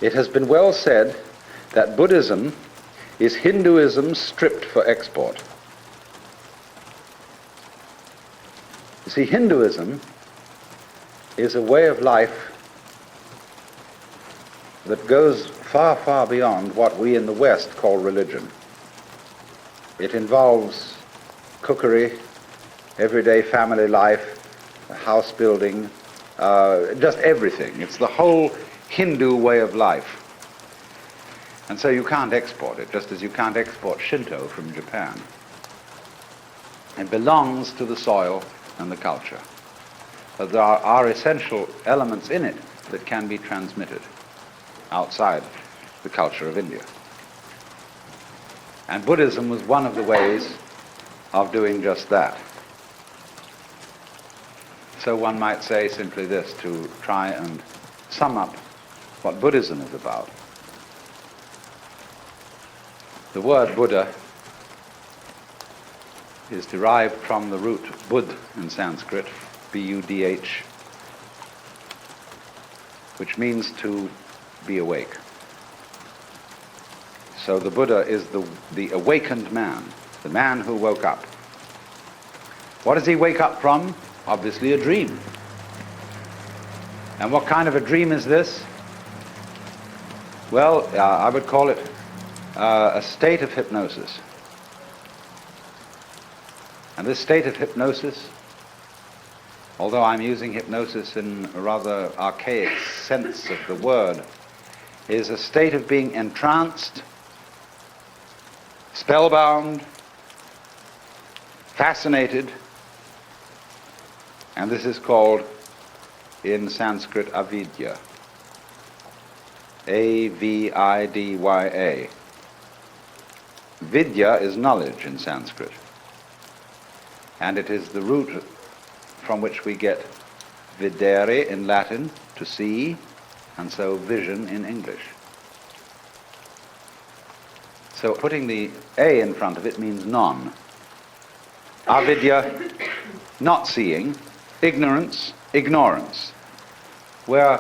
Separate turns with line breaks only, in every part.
It has been well said that Buddhism is Hinduism stripped for export. You see, Hinduism is a way of life that goes far, far beyond what we in the West call religion. It involves cookery, everyday family life, house building, just everything. It's the whole Hindu way of life. And so you can't export it, just as you can't export Shinto from Japan. It belongs to the soil and the culture. But there are essential elements in it that can be transmitted outside the culture of India. And Buddhism was one of the ways of doing just that. So one might say simply this, to try and sum up what Buddhism is about. The word Buddha is derived from the root Bud in Sanskrit, B-U-D-H, which means to be awake. So the Buddha is the awakened man, the man who woke up. What does he wake up from? Obviously a dream. And what kind of a dream is this? Well, I would call it a state of hypnosis. And this state of hypnosis, although I'm using hypnosis in a rather archaic sense of the word, is a state of being entranced, spellbound, fascinated, and this is called in Sanskrit avidya. A-V-I-D-Y-A. Vidya is knowledge in Sanskrit, and it is the root from which we get videre in Latin, to see, and so vision in English. So putting the A in front of it means non. Avidya, not seeing, ignorance, ignorance, where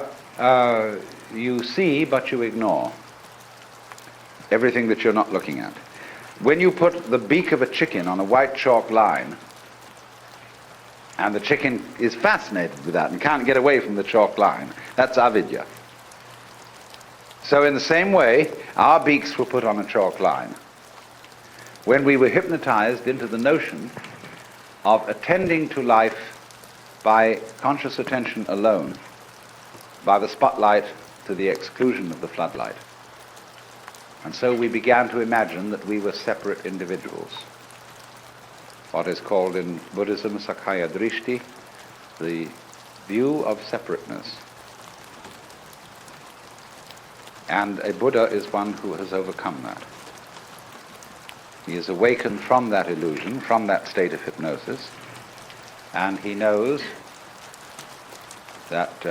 you see but you ignore everything that you're not looking at. When you put the beak of a chicken on a white chalk line, and the chicken is fascinated with that and can't get away from the chalk line, that's avidya. So in the same way, our beaks were put on a chalk line when we were hypnotized into the notion of attending to life by conscious attention alone, by the spotlight to the exclusion of the floodlight. And so we began to imagine that we were separate individuals. What is called in Buddhism Sakkaya Drishti, the view of separateness. And a Buddha is one who has overcome that. He is awakened from that illusion, from that state of hypnosis, and he knows that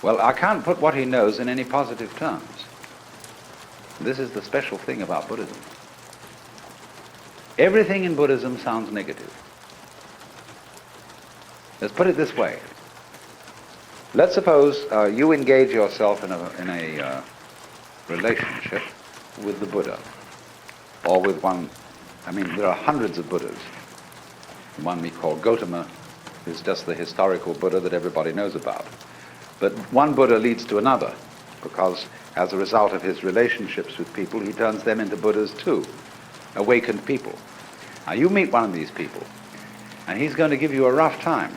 well, I can't put what he knows in any positive terms. This is the special thing about Buddhism. Everything in Buddhism sounds negative. Let's put it this way. Let's suppose you engage yourself in a relationship with the Buddha, or with one. I mean, there are hundreds of Buddhas. The one we call Gautama is just the historical Buddha that everybody knows about. But one Buddha leads to another, because as a result of his relationships with people, he turns them into Buddhas too, awakened people. Now you meet one of these people, and he's going to give you a rough time.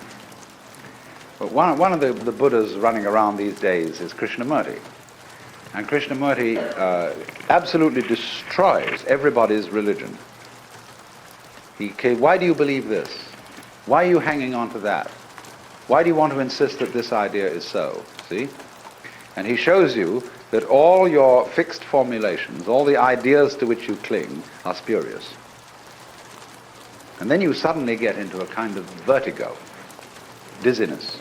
But one of the Buddhas running around these days is Krishnamurti. And Krishnamurti absolutely destroys everybody's religion. Why do you believe this? Why are you hanging on to that? Why do you want to insist that this idea is so? See? And he shows you that all your fixed formulations, all the ideas to which you cling, are spurious. And then you suddenly get into a kind of vertigo, dizziness,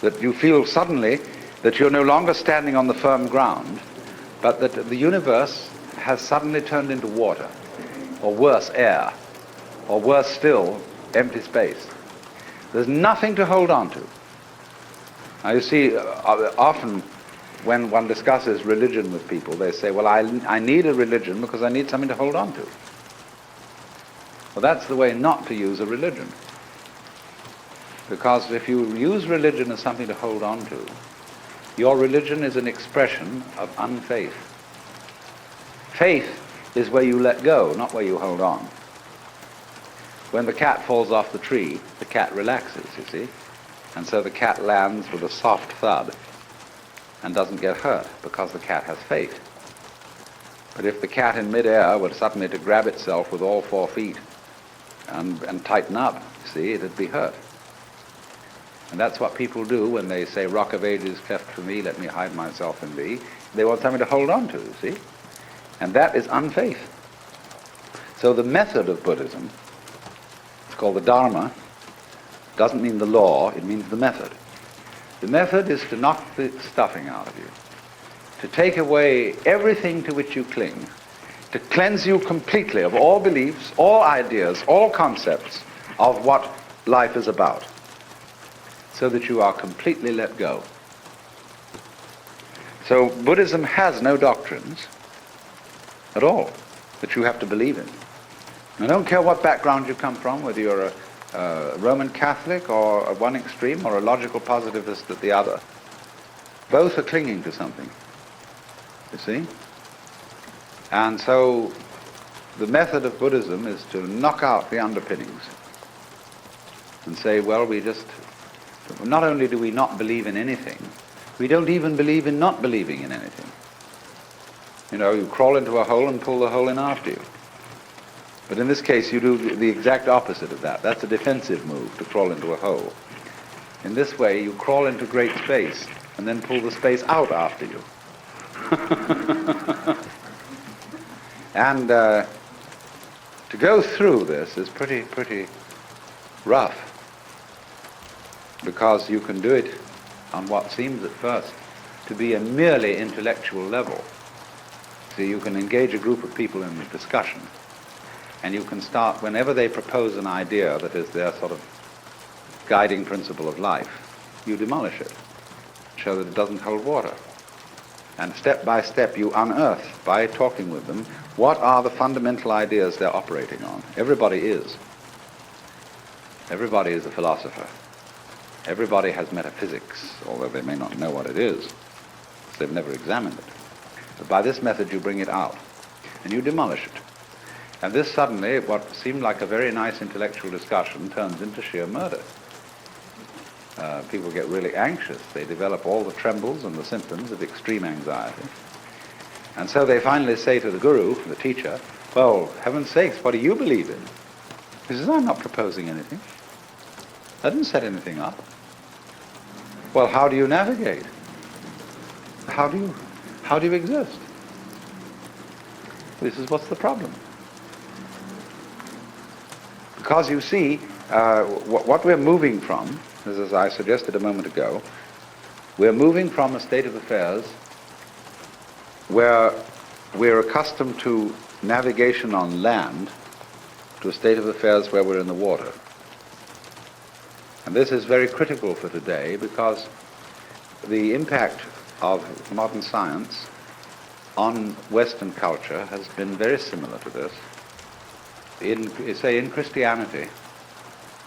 that you feel suddenly that you're no longer standing on the firm ground, but that the universe has suddenly turned into water, or worse, air, or worse still, empty space. There's nothing to hold on to. Now you see, often when one discusses religion with people, they say, well, I need a religion because I need something to hold on to. Well, that's the way not to use a religion. Because if you use religion as something to hold on to, your religion is an expression of unfaith. Faith is where you let go, not where you hold on. When the cat falls off the tree, the cat relaxes, you see. And so the cat lands with a soft thud and doesn't get hurt because the cat has faith. But if the cat in midair were suddenly to grab itself with all 4 feet and tighten up, you see, it'd be hurt. And that's what people do when they say, Rock of Ages cleft for me, let me hide myself in thee. They want something to hold on to, you see. And that is unfaith. So the method of Buddhism, it's called the Dharma, doesn't mean the law, it means the method. The method is to knock the stuffing out of you, to take away everything to which you cling, to cleanse you completely of all beliefs, all ideas, all concepts of what life is about, so that you are completely let go. So Buddhism has no doctrines at all that you have to believe in. I don't care what background you come from, whether you're a Roman Catholic or at one extreme or a logical positivist at the other. Both are clinging to something, you see? And so the method of Buddhism is to knock out the underpinnings and say, well, not only do we not believe in anything, we don't even believe in not believing in anything. You know, you crawl into a hole and pull the hole in after you. But in this case, you do the exact opposite of that. That's a defensive move, to crawl into a hole. In this way, you crawl into great space and then pull the space out after you. And to go through this is pretty rough, because you can do it on what seems at first to be a merely intellectual level. So you can engage a group of people in a discussion, and you can start, whenever they propose an idea that is their sort of guiding principle of life, you demolish it, show that it doesn't hold water. And step by step you unearth, by talking with them, what are the fundamental ideas they're operating on. Everybody is. Everybody is a philosopher. Everybody has metaphysics, although they may not know what it is, because they've never examined it. But by this method you bring it out, and you demolish it. And this suddenly, what seemed like a very nice intellectual discussion, turns into sheer murder. People get really anxious. They develop all the trembles and the symptoms of extreme anxiety. And so they finally say to the guru, the teacher, well, heaven's sakes, what do you believe in? He says, I'm not proposing anything. I didn't set anything up. Well, how do you navigate? How do you exist? This is what's the problem. Because you see, what we're moving from, as I suggested a moment ago, we're moving from a state of affairs where we're accustomed to navigation on land to a state of affairs where we're in the water. And this is very critical for today, because the impact of modern science on Western culture has been very similar to this. In Christianity,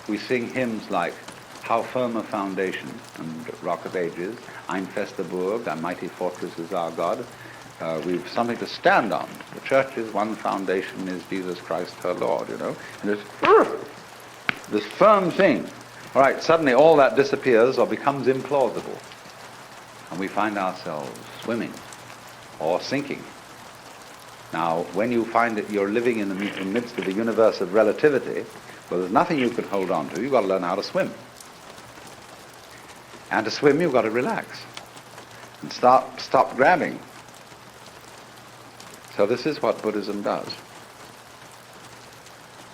we sing hymns like How Firm a Foundation and Rock of Ages, Ein fester Burg, a mighty fortress is our God. We've something to stand on. The church's one foundation is Jesus Christ her Lord, you know. And it's this firm thing. All right, suddenly all that disappears or becomes implausible. And we find ourselves swimming or sinking. Now, when you find that you're living in the midst of the universe of relativity, well, there's nothing you can hold on to. You've got to learn how to swim. And to swim, you've got to relax and stop grabbing. So this is what Buddhism does.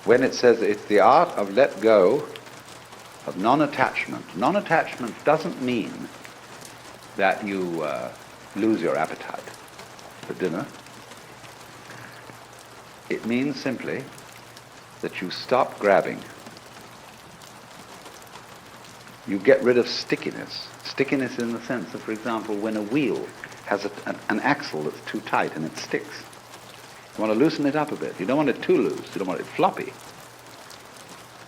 When it says it's the art of let go, of non-attachment. Non-attachment doesn't mean that you lose your appetite for dinner. It means simply that you stop grabbing. you get rid of stickiness. Stickiness in the sense of, for example, when a wheel has an axle that's too tight and it sticks. You want to loosen it up a bit. You don't want it too loose. You don't want it floppy.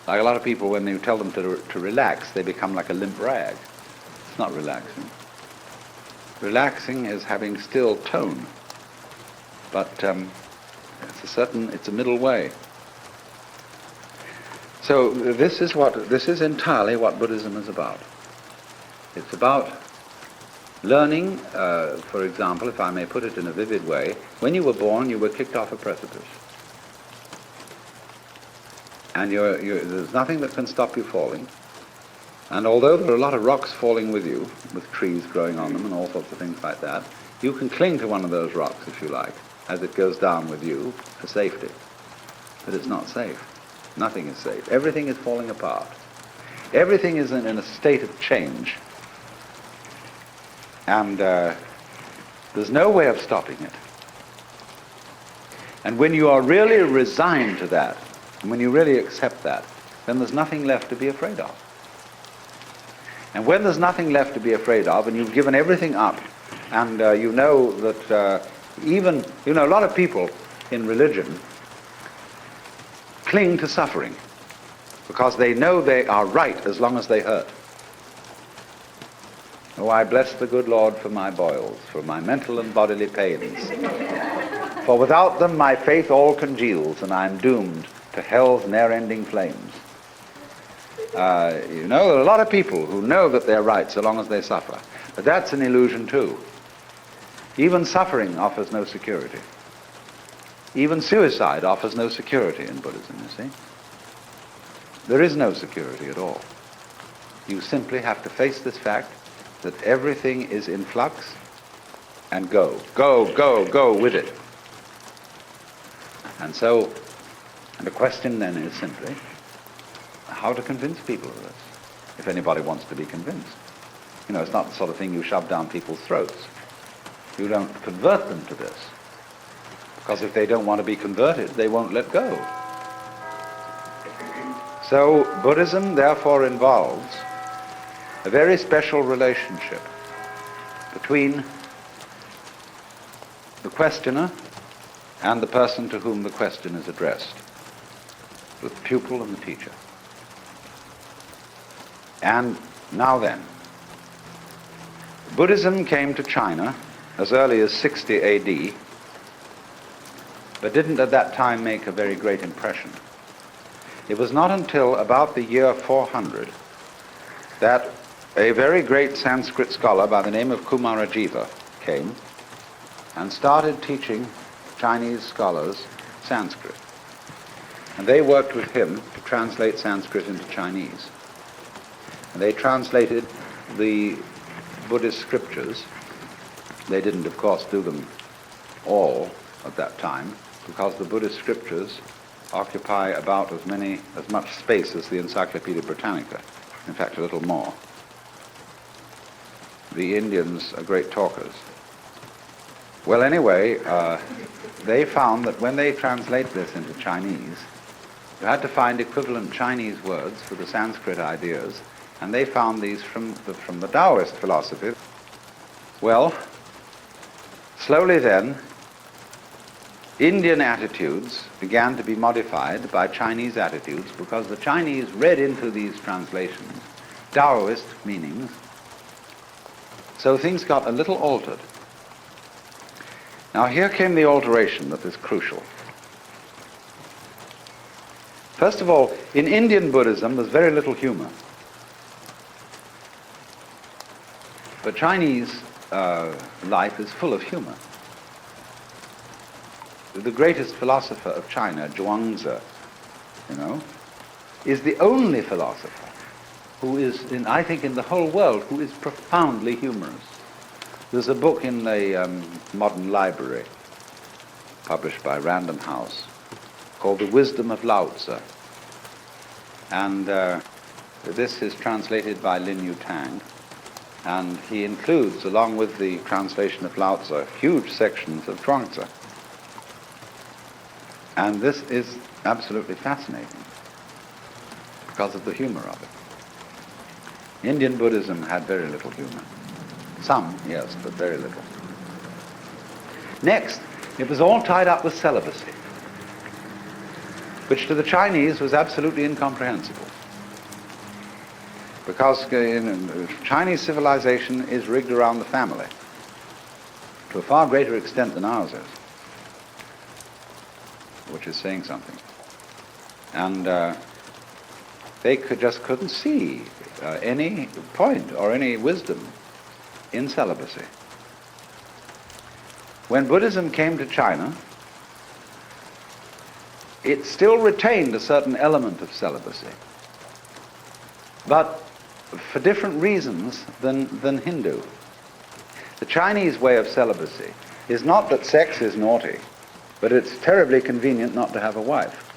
Like a lot of people, when you tell them to relax, they become like a limp rag. It's not relaxing. Relaxing is having still tone. But it's a middle way. So this is entirely what Buddhism is about. It's about learning, for example, if I may put it in a vivid way, when you were born, you were kicked off a precipice. And there's nothing that can stop you falling. And although there are a lot of rocks falling with you, with trees growing on them and all sorts of things like that, you can cling to one of those rocks, if you like, as it goes down with you for safety. But it's not safe. Nothing is safe. Everything is falling apart. Everything is in a state of change. And there's no way of stopping it. And when you are really resigned to that, and when you really accept that, then there's nothing left to be afraid of. And when there's nothing left to be afraid of, and you've given everything up, and you know that a lot of people in religion cling to suffering because they know they are right as long as they hurt. Oh, I bless the good Lord for my boils, for my mental and bodily pains. For without them my faith all congeals, and I am doomed to hell's ne'er-ending flames. There are a lot of people who know that they're right so long as they suffer. But that's an illusion too. Even suffering offers no security. Even suicide offers no security in Buddhism, you see. There is no security at all. You simply have to face this fact that everything is in flux and go with it. And so the question then is simply how to convince people of this, if anybody wants to be convinced. It's not the sort of thing you shove down people's throats. You don't convert them to this, because if they don't want to be converted, they won't let go. So Buddhism therefore involves a very special relationship between the questioner and the person to whom the question is addressed, the pupil and the teacher. And now then, Buddhism came to China as early as 60 AD, but didn't at that time make a very great impression. It was not until about the year 400 that a very great Sanskrit scholar by the name of Kumarajiva came and started teaching Chinese scholars Sanskrit. And they worked with him to translate Sanskrit into Chinese. And they translated the Buddhist scriptures. They didn't, of course, do them all at that time, because the Buddhist scriptures occupy about as much space as the Encyclopedia Britannica. In fact, a little more. The Indians are great talkers. Well, anyway, they found that when they translate this into Chinese, you had to find equivalent Chinese words for the Sanskrit ideas, and they found these from the Taoist philosophy. Well, slowly then, Indian attitudes began to be modified by Chinese attitudes, because the Chinese read into these translations Taoist meanings, so things got a little altered. Now here came the alteration that is crucial. First of all, in Indian Buddhism there's very little humor. But Chinese life is full of humor. The greatest philosopher of China, Zhuangzi, is the only philosopher who is, I think, in the whole world, who is profoundly humorous. There's a book in the modern library, published by Random House, called The Wisdom of Lao Tzu. And this is translated by Lin Yutang, and he includes, along with the translation of Lao Tzu, huge sections of Zhuangzi. And this is absolutely fascinating because of the humor of it. Indian Buddhism had very little humor. Some, yes, but very little. Next, it was all tied up with celibacy, which to the Chinese was absolutely incomprehensible. Because Chinese civilization is rigged around the family to a far greater extent than ours is, which is saying something. And they just couldn't see any point or any wisdom in celibacy. When Buddhism came to China, it still retained a certain element of celibacy, but for different reasons than Hindu. The Chinese way of celibacy is not that sex is naughty, but it's terribly convenient not to have a wife.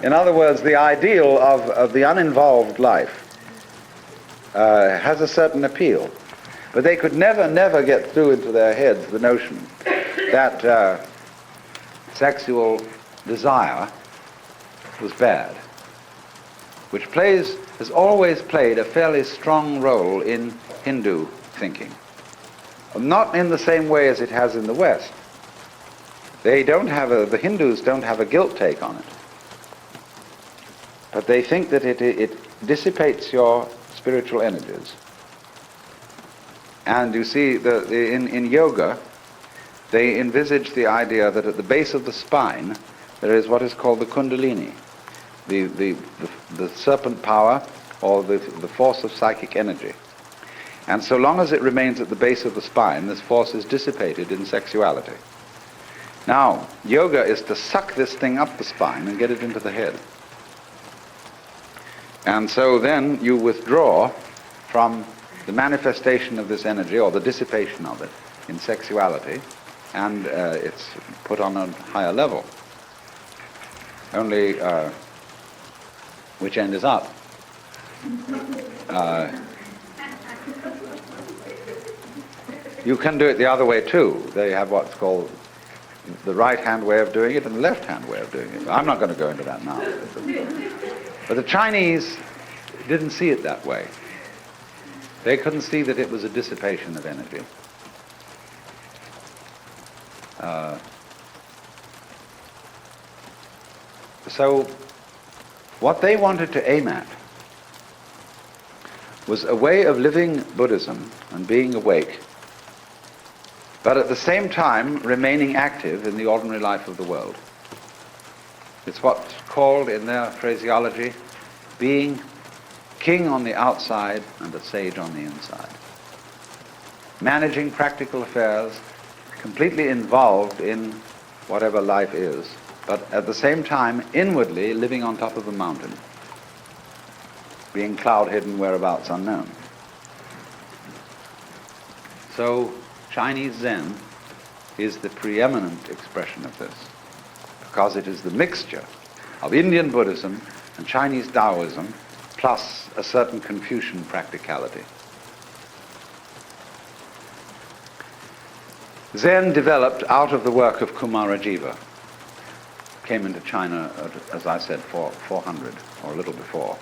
In other words, the ideal of the uninvolved life has a certain appeal, but they could never get through into their heads the notion that sexual desire was bad, which has always played a fairly strong role in Hindu thinking. Not in the same way as it has in the West. The Hindus don't have a guilt take on it, but they think that it dissipates your spiritual energies. And you see, in yoga, they envisage the idea that at the base of the spine there is what is called the kundalini, the serpent power, or the force of psychic energy. And so long as it remains at the base of the spine, this force is dissipated in sexuality. Now, yoga is to suck this thing up the spine and get it into the head. And so then you withdraw from the manifestation of this energy, or the dissipation of it, in sexuality, and it's put on a higher level. Only which end is up. You can do it the other way too. They have what's called the right-hand way of doing it and the left-hand way of doing it. I'm not going to go into that now. But the Chinese didn't see it that way. They couldn't see that it was a dissipation of energy. So what they wanted to aim at was a way of living Buddhism and being awake, but at the same time remaining active in the ordinary life of the world. It's what's called, in their phraseology, being king on the outside and a sage on the inside. Managing practical affairs, completely involved in whatever life is, but at the same time inwardly living on top of the mountain, being cloud-hidden, whereabouts unknown. So Chinese Zen is the preeminent expression of this, because it is the mixture of Indian Buddhism and Chinese Taoism plus a certain Confucian practicality. Zen developed out of the work of Kumarajiva. Came into China, as I said, 400 or a little before.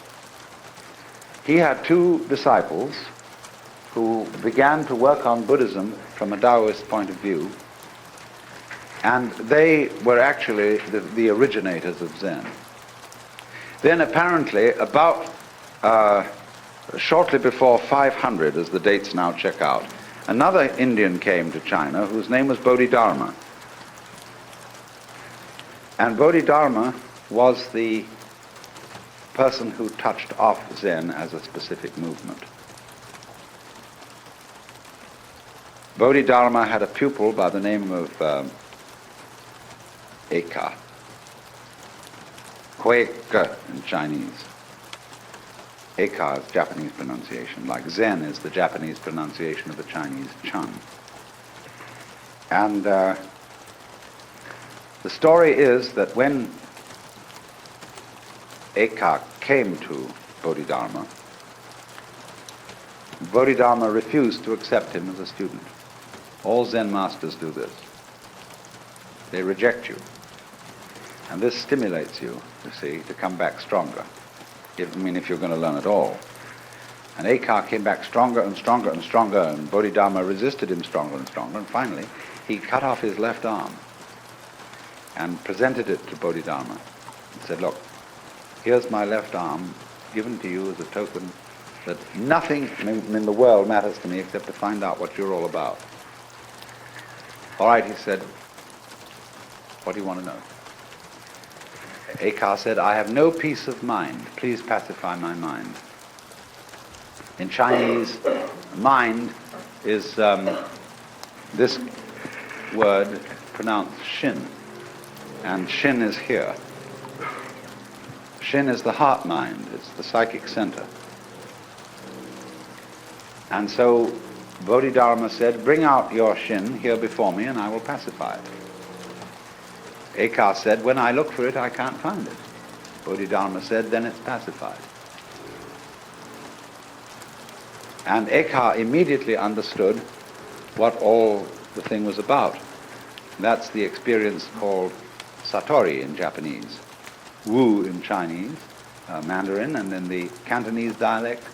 He had two disciples who began to work on Buddhism from a Taoist point of view, and they were actually the originators of Zen. Then apparently about shortly before 500, as the dates now check out, another Indian came to China whose name was Bodhidharma. And Bodhidharma was the person who touched off Zen as a specific movement. Bodhidharma had a pupil by the name of Eka, Huike in Chinese. Eka is Japanese pronunciation, like Zen is the Japanese pronunciation of the Chinese Chan. And the story is that when Eka came to Bodhidharma, Bodhidharma refused to accept him as a student. All Zen masters do this. They reject you. And this stimulates you, you see, to come back stronger. If you're going to learn at all. And Ekar came back stronger and stronger and stronger, and Bodhidharma resisted him stronger and stronger, and finally he cut off his left arm and presented it to Bodhidharma and said, look, here's my left arm given to you as a token that nothing in the world matters to me except to find out what you're all about. All right, he said, what do you want to know? Ekar said, I have no peace of mind. Please pacify my mind. In Chinese, mind is this word pronounced shin. And shin is here. Shin is the heart mind. It's the psychic center. And so Bodhidharma said, bring out your shin here before me and I will pacify it. Ekar said, when I look for it, I can't find it. Bodhidharma said, then it's pacified. And Ekar immediately understood what all the thing was about. That's the experience called Satori in Japanese, Wu in Chinese, Mandarin, and in the Cantonese dialect,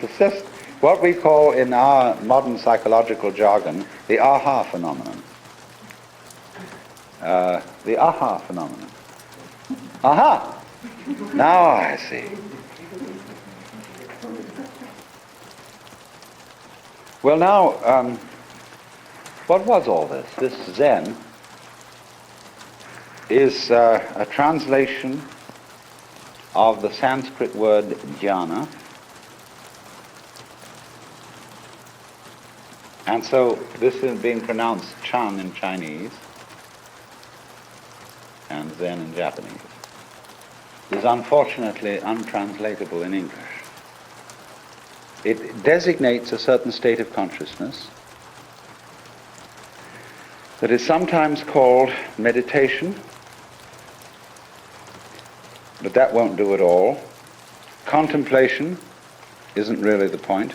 it's just what we call in our modern psychological jargon the aha phenomenon. The aha phenomenon. Aha! Now I see. Well, now, what was all this? This Zen is a translation of the Sanskrit word jhana. And so this is being pronounced Chan in Chinese and Zen in Japanese. It is unfortunately untranslatable in English. It designates a certain state of consciousness that is sometimes called meditation, but that won't do it all. Contemplation isn't really the point.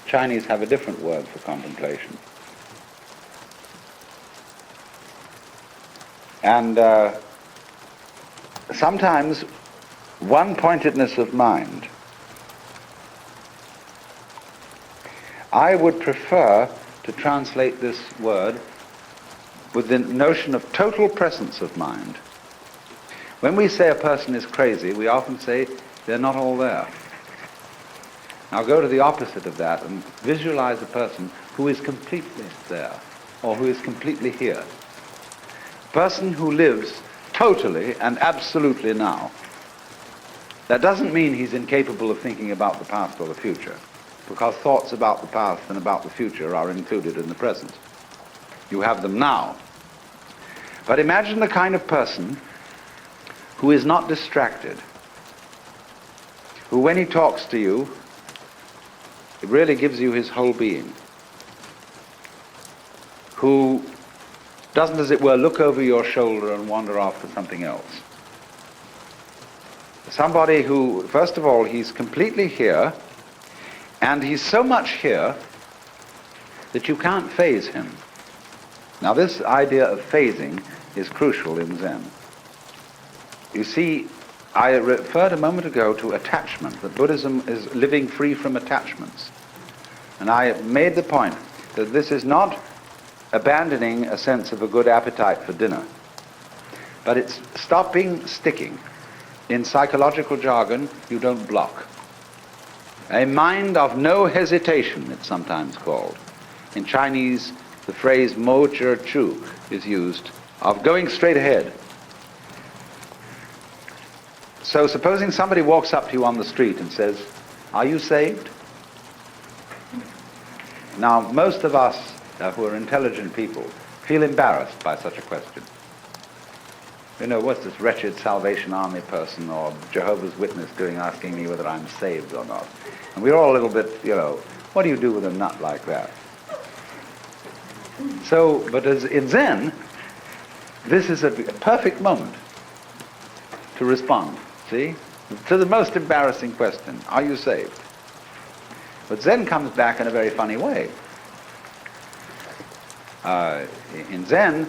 Chinese have a different word for contemplation. And sometimes one-pointedness of mind. I would prefer to translate this word with the notion of total presence of mind. When we say a person is crazy, we often say they're not all there. Now go to the opposite of that and visualize a person who is completely there, or who is completely here. A person who lives totally and absolutely now. That doesn't mean he's incapable of thinking about the past or the future, because thoughts about the past and about the future are included in the present. You have them now. But imagine the kind of person who is not distracted, who when he talks to you, it really gives you his whole being, who doesn't, as it were, look over your shoulder and wander off to something else. Somebody who, first of all, he's completely here, and he's so much here that you can't phase him. Now this idea of phasing is crucial in Zen. You see, I referred a moment ago to attachment, that Buddhism is living free from attachments. And I made the point that this is not abandoning a sense of a good appetite for dinner, but it's stopping sticking. In psychological jargon, you don't block. A mind of no hesitation, it's sometimes called. In Chinese, the phrase mo zhi chu is used, of going straight ahead. So supposing somebody walks up to you on the street and says, "Are you saved?" Now, most of us who are intelligent people feel embarrassed by such a question. You know, what's this wretched Salvation Army person or Jehovah's Witness doing asking me whether I'm saved or not? And we're all a little bit, you know, what do you do with a nut like that? So, but as in Zen, this is a perfect moment to respond, see, to the most embarrassing question, are you saved? But Zen comes back in a very funny way. In Zen,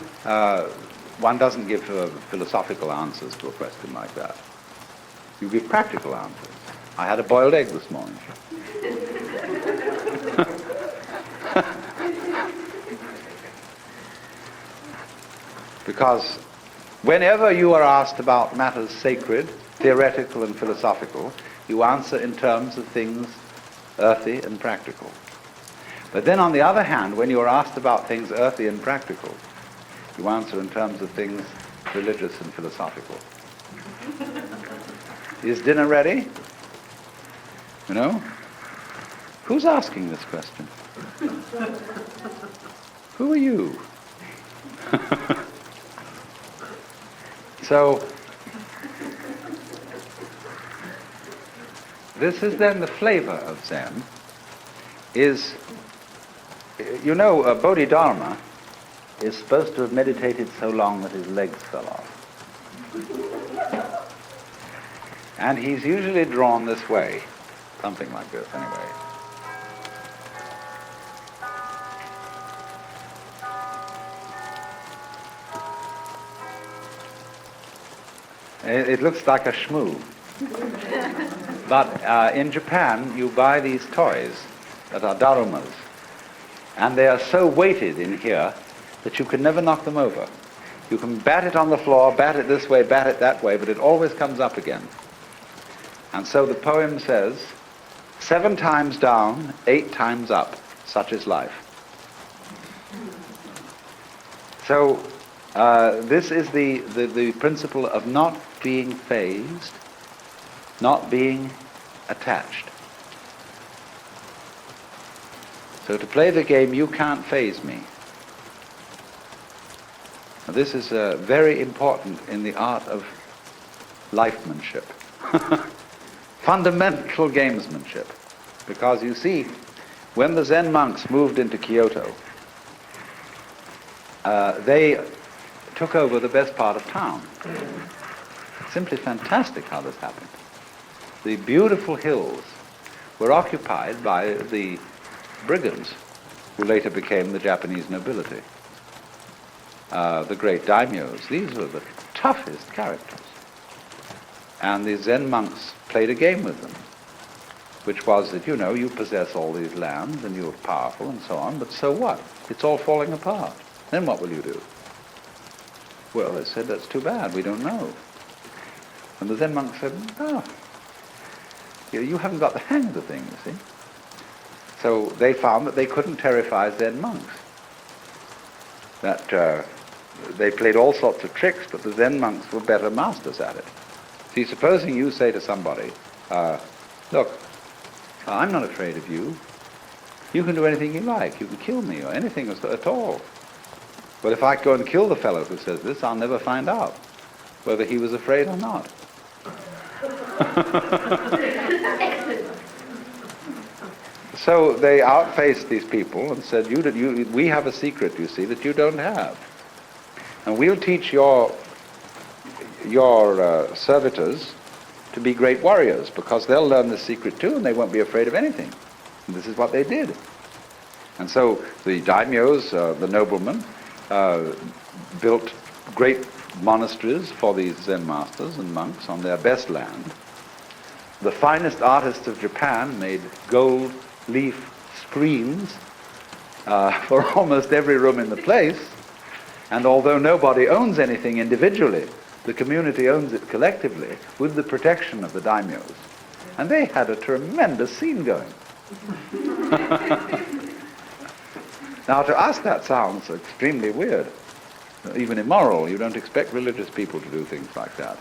one doesn't give philosophical answers to a question like that. You give practical answers. I had a boiled egg this morning. Because whenever you are asked about matters sacred, theoretical and philosophical, you answer in terms of things earthy and practical. But then on the other hand, when you are asked about things earthy and practical, you answer in terms of things religious and philosophical. Is dinner ready? You know? Who's asking this question? Who are you? So, this is then the flavor of Zen, is, you know, Bodhidharma is supposed to have meditated so long that his legs fell off. And he's usually drawn this way, something like this anyway. It looks like a shmoo. But in Japan, you buy these toys that are darumas. And they are so weighted in here that you can never knock them over. You can bat it on the floor, bat it this way, bat it that way, but it always comes up again. And so the poem says, 7 times down, 8 times up, such is life. So this is the principle of not being fazed, not being attached. So to play the game, you can't faze me. Now, this is very important in the art of lifemanship. Fundamental gamesmanship. Because you see, when the Zen monks moved into Kyoto, they took over the best part of town. Simply fantastic how this happened. The beautiful hills were occupied by the brigands, who later became the Japanese nobility. The great daimyos, these were the toughest characters. And the Zen monks played a game with them, which was that, you know, you possess all these lands and you're powerful and so on, but so what? It's all falling apart. Then what will you do? Well, they said, that's too bad, we don't know. And the Zen monks said, oh, you haven't got the hang of the thing, you see. So they found that they couldn't terrify Zen monks. That they played all sorts of tricks, but the Zen monks were better masters at it. See, supposing you say to somebody, look, I'm not afraid of you. You can do anything you like. You can kill me or anything at all. But if I go and kill the fellow who says this, I'll never find out whether he was afraid or not. So they outfaced these people and said, we have a secret, you see, that you don't have. And we'll teach your servitors to be great warriors, because they'll learn the secret too, and they won't be afraid of anything. And this is what they did. And so the daimyos, the noblemen, built great monasteries for these Zen masters and monks on their best land. The finest artists of Japan made gold leaf screens for almost every room in the place. And although nobody owns anything individually, the community owns it collectively with the protection of the daimyos. And they had a tremendous scene going. Now, to us that sounds extremely weird, even immoral. You don't expect religious people to do things like that.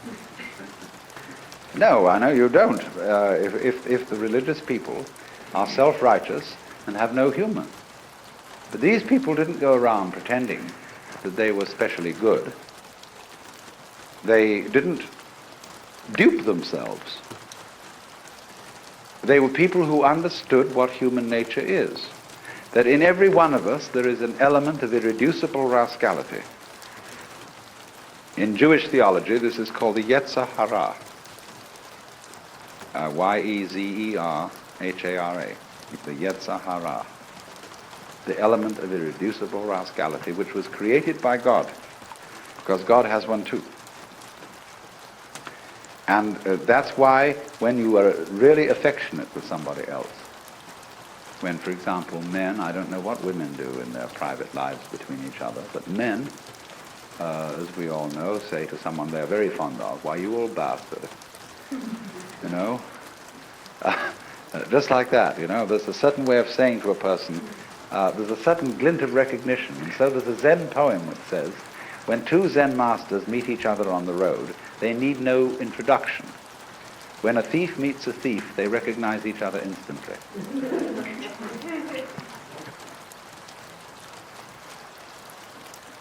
No, I know you don't. If the religious people are self-righteous and have no humor. But these people didn't go around pretending that they were specially good. They didn't dupe themselves. They were people who understood what human nature is. That in every one of us there is an element of irreducible rascality. In Jewish theology, this is called the Yetzer Hara. Yezerhara. the Yetzer Hara, the element of irreducible rascality, which was created by God, because God has one too. And that's why when you are really affectionate with somebody else, when, for example, men, I don't know what women do in their private lives between each other, but men, as we all know, say to someone they're very fond of, "Why, you old bastard." You know? Just like that, you know, there's a certain way of saying to a person, there's a certain glint of recognition. And so there's a Zen poem which says, when two Zen masters meet each other on the road, they need no introduction. When a thief meets a thief, they recognize each other instantly.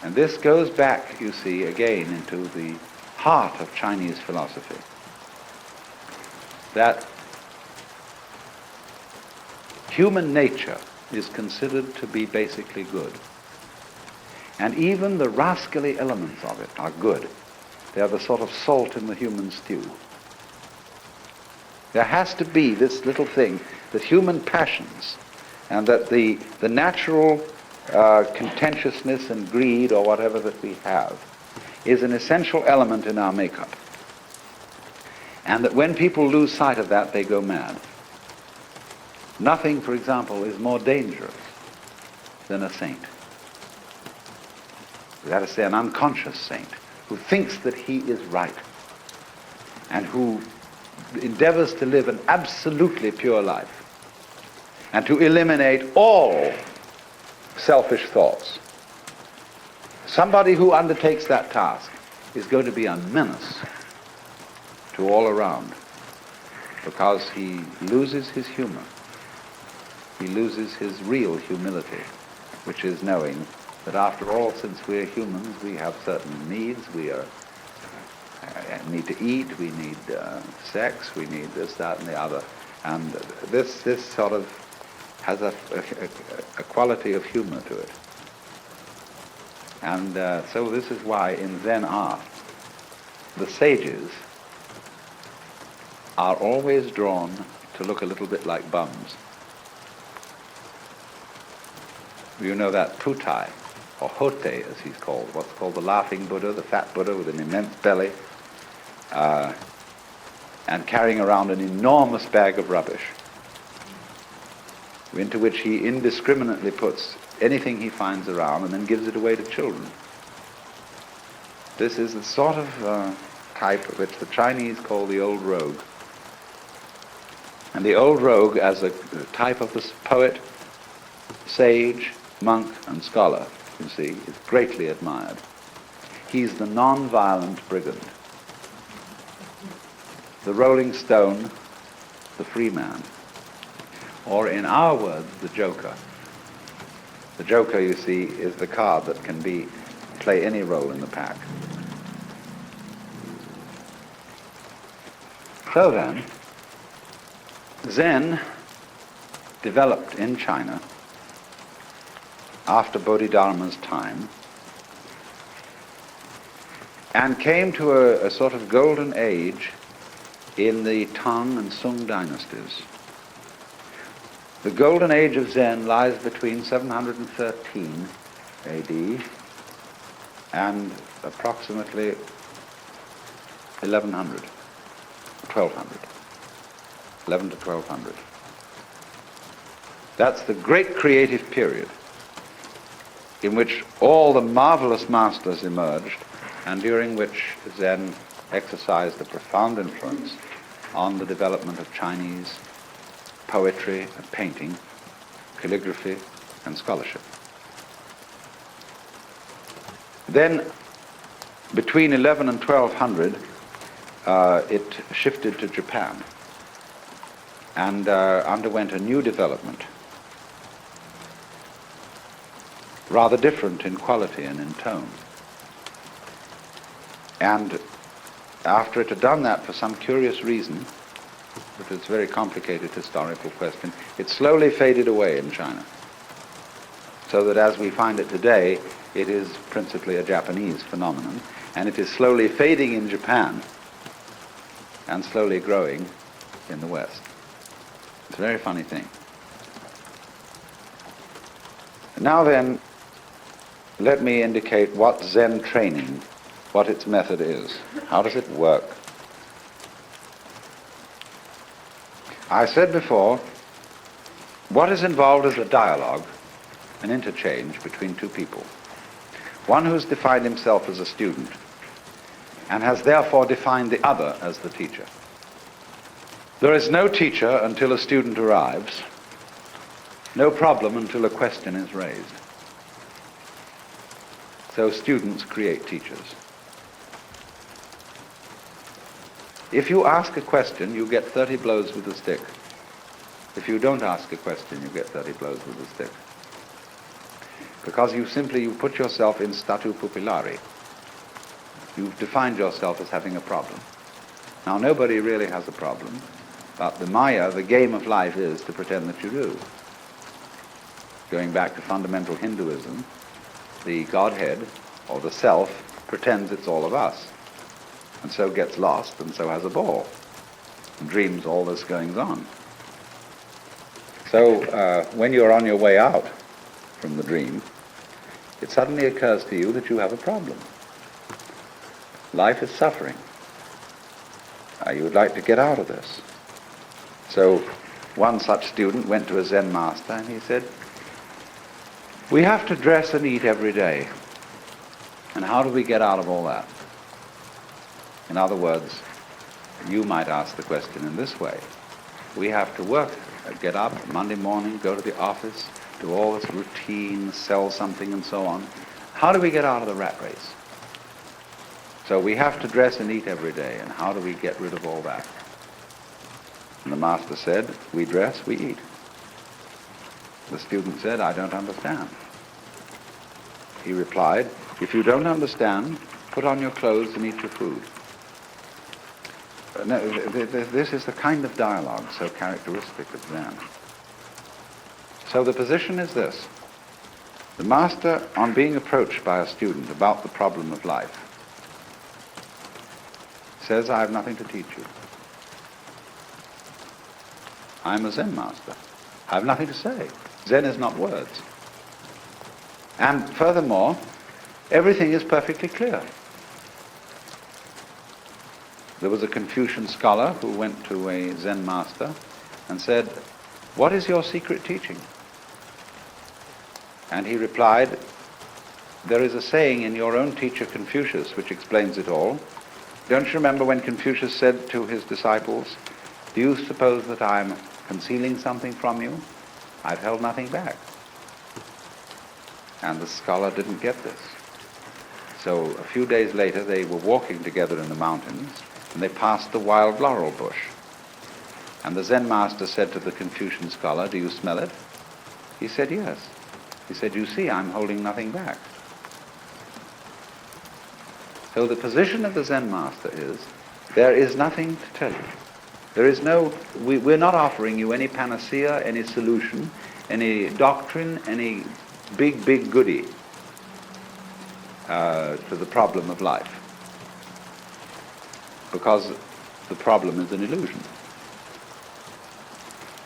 And this goes back, you see, again into the heart of Chinese philosophy. That human nature is considered to be basically good. And even the rascally elements of it are good. They are the sort of salt in the human stew. There has to be this little thing, that human passions, and that the natural contentiousness and greed or whatever that we have is an essential element in our makeup. And that when people lose sight of that, they go mad. Nothing, for example, is more dangerous than a saint. That is to say, an unconscious saint who thinks that he is right and who endeavors to live an absolutely pure life and to eliminate all selfish thoughts. Somebody who undertakes that task is going to be a menace to all around, because he loses his humor. He loses his real humility, which is knowing that after all, since we're humans, we have certain needs. We need to eat, we need sex, we need this, that, and the other. And this sort of has a quality of humor to it. And so this is why in Zen art, the sages are always drawn to look a little bit like bums. You know that Putai, or Hote as he's called, what's called the laughing Buddha, the fat Buddha with an immense belly, and carrying around an enormous bag of rubbish, into which he indiscriminately puts anything he finds around and then gives it away to children. This is the sort of type which the Chinese call the old rogue. And the old rogue, as a type of this poet, sage, monk, and scholar, you see, is greatly admired. He's the non-violent brigand, the rolling stone, the free man, or in our words, the joker. The joker, you see, is the card that can play any role in the pack. So then, Zen developed in China after Bodhidharma's time and came to a sort of golden age in the Tang and Sung dynasties. The golden age of Zen lies between 713 AD and approximately 1100, 1200, 11 to 1200. That's the great creative period in which all the marvelous masters emerged and during which Zen exercised a profound influence on the development of Chinese poetry and painting, calligraphy and scholarship. Then, between 11 and 1200, it shifted to Japan and underwent a new development, rather different in quality and in tone. And after it had done that for some curious reason, but it's a very complicated historical question, it slowly faded away in China. So that as we find it today, it is principally a Japanese phenomenon, and it is slowly fading in Japan and slowly growing in the West. It's a very funny thing. Now then, let me indicate what Zen training, what its method is. How does it work? I said before, what is involved is a dialogue, an interchange between two people. One who has defined himself as a student and has therefore defined the other as the teacher. There is no teacher until a student arrives, no problem until a question is raised. So students create teachers. If you ask a question, you get 30 blows with a stick. If you don't ask a question, you get 30 blows with a stick. Because you put yourself in statu pupillari. You've defined yourself as having a problem. Now, nobody really has a problem, but the Maya, the game of life, is to pretend that you do. Going back to fundamental Hinduism, the Godhead, or the Self, pretends it's all of us, and so gets lost, and so has a ball, and dreams all this goings on. So when you're on your way out from the dream, it suddenly occurs to you that you have a problem. Life is suffering. You would like to get out of this. So one such student went to a Zen master and he said, we have to dress and eat every day. And how do we get out of all that? In other words, you might ask the question in this way. We have to work, get up Monday morning, go to the office, do all this routine, sell something and so on. How do we get out of the rat race? So we have to dress and eat every day, and how do we get rid of all that? And the master said, we dress, we eat. The student said, I don't understand. He replied, if you don't understand, put on your clothes and eat your food. No, this is the kind of dialogue so characteristic of Zen. So the position is this. The master, on being approached by a student about the problem of life, says, I have nothing to teach you. I'm a Zen master. I have nothing to say. Zen is not words. And furthermore, everything is perfectly clear. There was a Confucian scholar who went to a Zen master and said, what is your secret teaching? And he replied, there is a saying in your own teacher Confucius which explains it all. Don't you remember when Confucius said to his disciples, do you suppose that I'm concealing something from you? I've held nothing back. And the scholar didn't get this. So a few days later they were walking together in the mountains and they passed the wild laurel bush. And the Zen master said to the Confucian scholar, do you smell it? He said, yes. He said, you see, I'm holding nothing back. So the position of the Zen master is, there is nothing to tell you. There is no, we're not offering you any panacea, any solution, any doctrine, any big goodie to the problem of life. Because the problem is an illusion.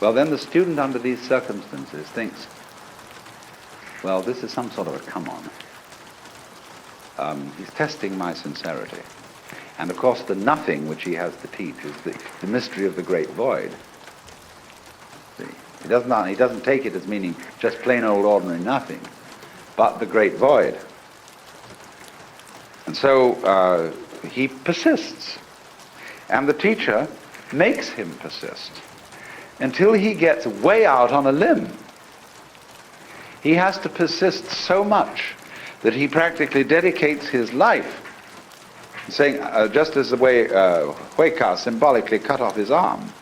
Well, then the student under these circumstances thinks, well, this is some sort of a come-on. He's testing my sincerity. And of course the nothing which he has to teach is the mystery of the great void. See? He doesn't take it as meaning just plain old ordinary nothing, but the great void. And so he persists. And the teacher makes him persist until he gets way out on a limb. He has to persist so much that he practically dedicates his life, saying, just as the way Huika symbolically cut off his arm.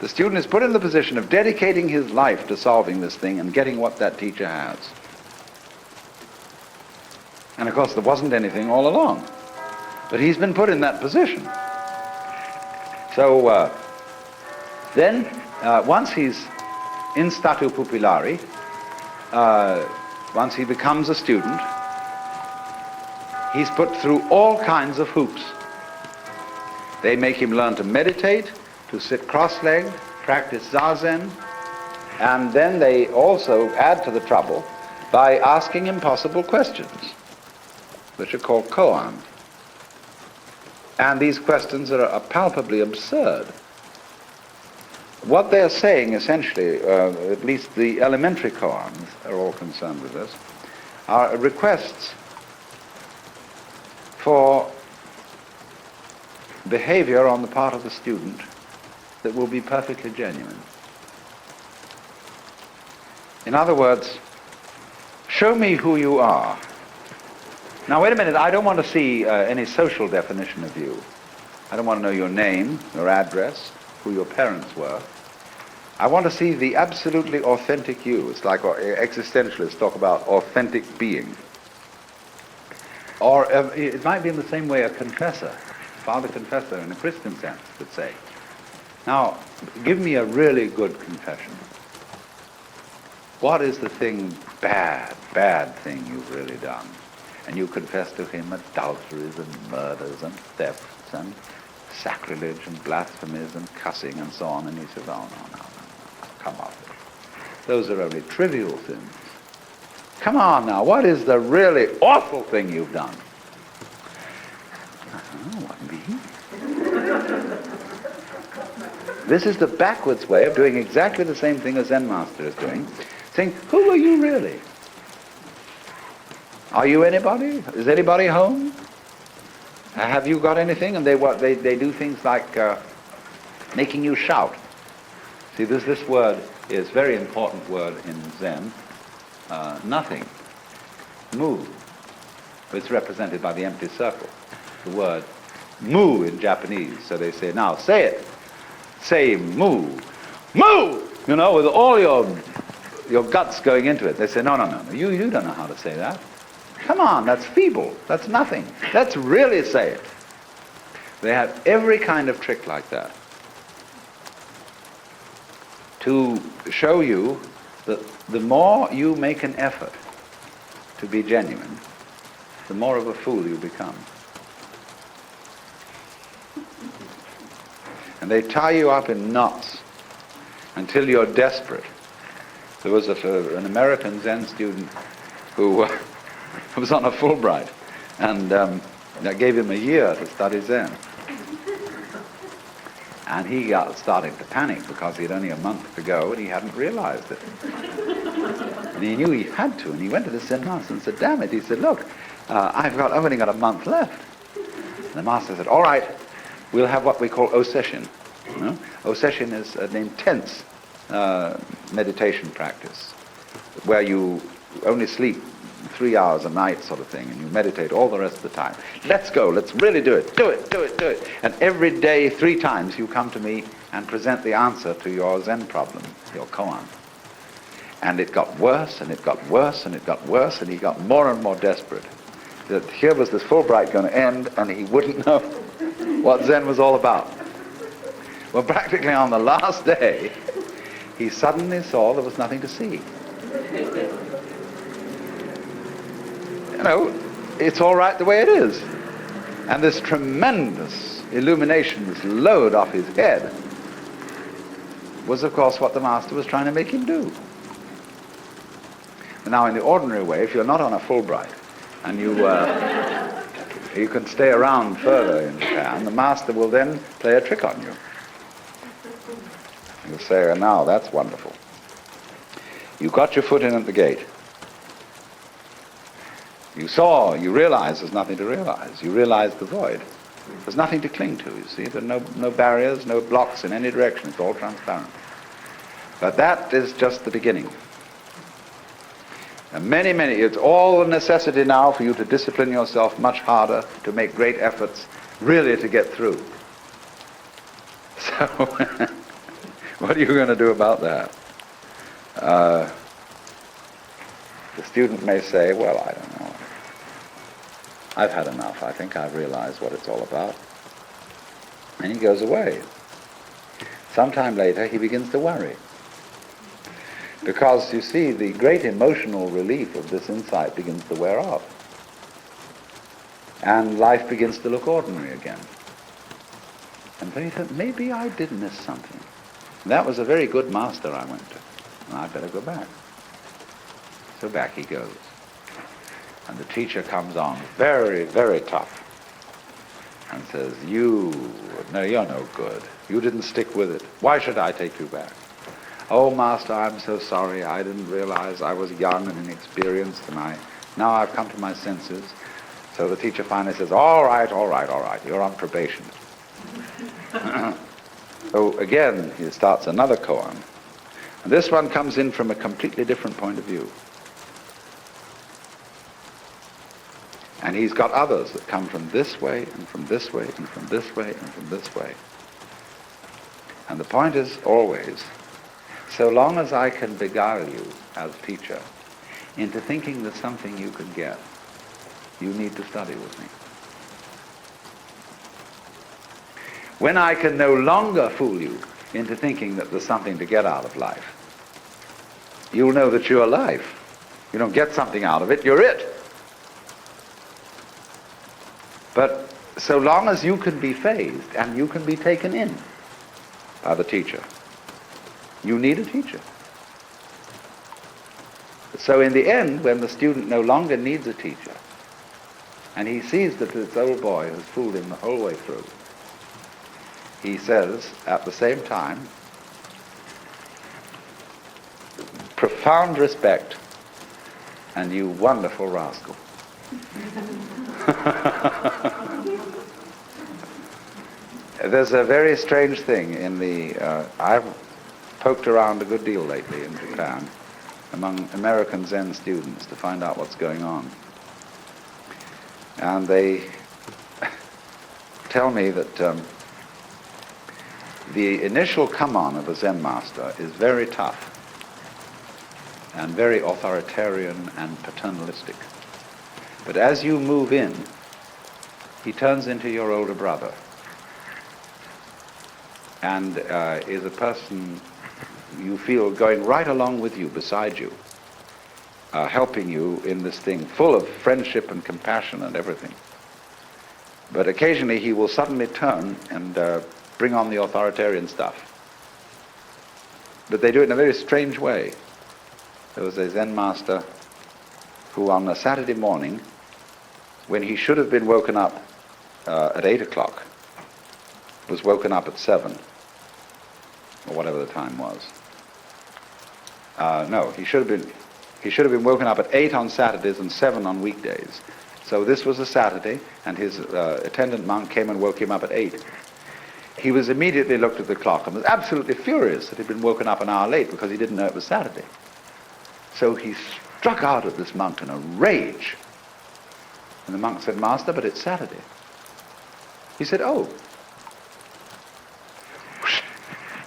The student is put in the position of dedicating his life to solving this thing and getting what that teacher has. And of course there wasn't anything all along, but he's been put in that position. So then, once he's in statu pupillari, once he becomes a student, he's put through all kinds of hoops. They make him learn to meditate, to sit cross-legged, practice zazen, And then they also add to the trouble by asking impossible questions, which are called koan. And these questions are palpably absurd. What they're saying, essentially, at least the elementary koans are all concerned with this, are requests for behavior on the part of the student that will be perfectly genuine. In other words, show me who you are. Now, wait a minute, I don't want to see any social definition of you. I don't want to know your name, your address, who your parents were. I want to see the absolutely authentic you. It's like existentialists talk about authentic being. Or it might be in the same way a confessor, father confessor in a Christian sense would say. Now, give me a really good confession. What is the thing, bad thing you've really done? And you confess to him adulteries and murders and thefts and sacrilege and blasphemies and cussing and so on. And he says, oh, no, come off it. Those are only trivial sins. Come on now, what is the really awful thing you've done? Oh, what me? This is the backwards way of doing exactly the same thing as Zen Master is doing, saying, who are you really? Are you anybody? Is anybody home? Have you got anything? And they do things like making you shout. See, this word is a very important word in Zen. Nothing. Mu. It's represented by the empty circle. The word mu in Japanese. So they say, now say it. Say mu. Mu! You know, with all your guts going into it. They say, no. You don't know how to say that. Come on, that's feeble. That's nothing. Let's really say it. They have every kind of trick like that to show you that the more you make an effort to be genuine, the more of a fool you become. And they tie you up in knots until you're desperate. There was an American Zen student who was on a Fulbright, and that gave him a year to study Zen. And he got starting to panic because he had only a month to go and he hadn't realized it. And he knew he had to, and he went to the Zen master and said, damn it, he said, look, I've only got a month left. And the master said, all right, we'll have what we call oseshin. You know? Oseshin is an intense meditation practice where you only sleep 3 hours a night sort of thing, and you meditate all the rest of the time. Let's go, let's really do it. Do it. And every day, 3 times, you come to me and present the answer to your Zen problem, your koan. And it got worse, and it got worse, and it got worse, and he got more and more desperate. That here was this Fulbright going to end, and he wouldn't know what Zen was all about. Well, practically on the last day, he suddenly saw there was nothing to see. You know, it's all right the way it is. And this tremendous illumination, this load off his head, was of course what the master was trying to make him do. Now, in the ordinary way, if you're not on a Fulbright and you can stay around further in Japan, the master will then play a trick on you. He'll say, oh, now that's wonderful. You got your foot in at the gate. You realize there's nothing to realize. You realize the void. There's nothing to cling to, you see. There are no barriers, no blocks in any direction. It's all transparent. But that is just the beginning. And it's all a necessity now for you to discipline yourself much harder, to make great efforts, really to get through. So, what are you going to do about that? The student may say, well, I don't know. I've had enough. I think I've realized what it's all about. And he goes away. Sometime later, he begins to worry. Because, you see, the great emotional relief of this insight begins to wear off. And life begins to look ordinary again. And then he thought, maybe I did miss something. And that was a very good master I went to. and I'd better go back. So back he goes. And the teacher comes on very, very tough and says, you're no good. You didn't stick with it. Why should I take you back? Oh, Master, I'm so sorry. I didn't realize I was young and inexperienced, and now I've come to my senses. So the teacher finally says, all right, you're on probation. So again, he starts another koan. And this one comes in from a completely different point of view. And he's got others that come from this way, and from this way, and from this way, and from this way. And the point is always, so long as I can beguile you as teacher into thinking there's something you can get, you need to study with me. When I can no longer fool you into thinking that there's something to get out of life, you'll know that you're life. You don't get something out of it, you're it. But so long as you can be phased and you can be taken in by the teacher, you need a teacher. So in the end, when the student no longer needs a teacher, and he sees that this old boy has fooled him the whole way through, he says at the same time, profound respect, and you wonderful rascal. There's a very strange thing in I've poked around a good deal lately in Japan among American Zen students to find out what's going on. And they tell me that the initial come-on of a Zen master is very tough and very authoritarian and paternalistic. But as you move in, he turns into your older brother and is a person you feel going right along with you, beside you, helping you in this thing, full of friendship and compassion and everything. But occasionally he will suddenly turn and bring on the authoritarian stuff. But they do it in a very strange way. There was a Zen master who on a Saturday morning, when he should have been woken up at 8 o'clock, was woken up at 7, or whatever the time was. No, he should have been woken up at 8 on Saturdays and 7 on weekdays. So this was a Saturday, and his attendant monk came and woke him up at 8. He was immediately looked at the clock and was absolutely furious that he'd been woken up an hour late because he didn't know it was Saturday. So he struck out at this monk in a rage. And the monk said, Master, but it's Saturday. He said, oh.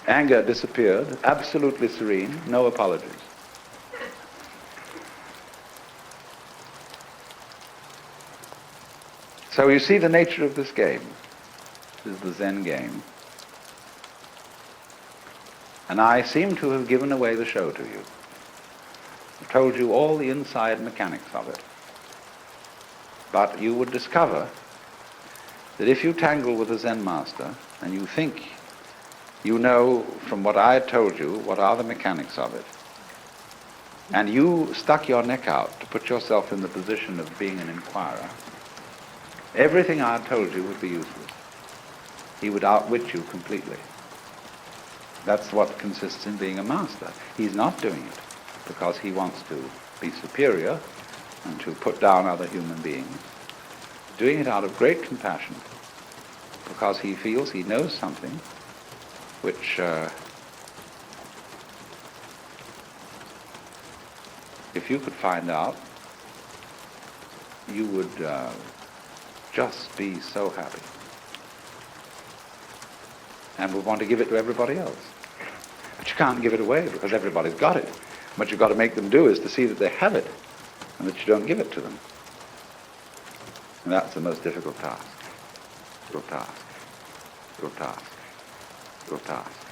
Anger disappeared, absolutely serene, no apologies. So you see the nature of this game. This is the Zen game. And I seem to have given away the show to you. I've told you all the inside mechanics of it. But you would discover that if you tangle with a Zen master and you think you know from what I had told you what are the mechanics of it, and you stuck your neck out to put yourself in the position of being an inquirer, everything I had told you would be useless. He would outwit you completely. That's what consists in being a master. He's not doing it because he wants to be superior and to put down other human beings. Doing it out of great compassion because he feels he knows something which if you could find out, you would just be so happy and would want to give it to everybody else. But you can't give it away because everybody's got it. What you've got to make them do is to see that they have it and that you don't give it to them. And that's the most difficult task. Difficult task. Difficult task. Difficult task.